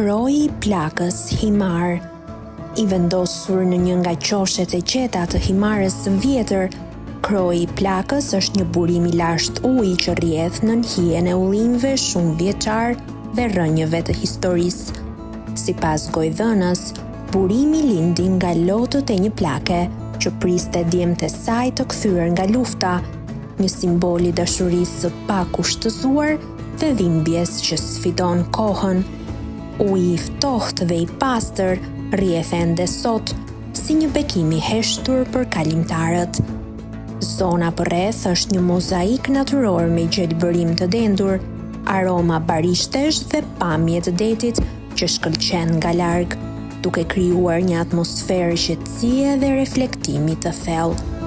Kroji i plakës himar. I vendosur në një nga qoshet e qeta të himarës së vjetër, kroji i plakës është një burim i lashtë uji që rrjedh nën hijen e ullinjve shumë vjeçar dhe rrënjëve të historisë. Sipas gojdhënës, burimi lindi nga lotët e një plake që priste djemtë e saj të kthyer nga lufta, një simbol i dashurisë së pakushtëzuar dhe dhimbjes që sfidon kohën. Uji i ftohtë dhe i pastër rrjedh ende sot si një bekim i heshtur për kalimtarët. Zona përreth është një mozaik natyror me gjelbërim të dendur, aroma barishtesh dhe pamje të detit që shkëlqen nga larg, duke krijuar një atmosferë qetësie dhe reflektimi të thellë.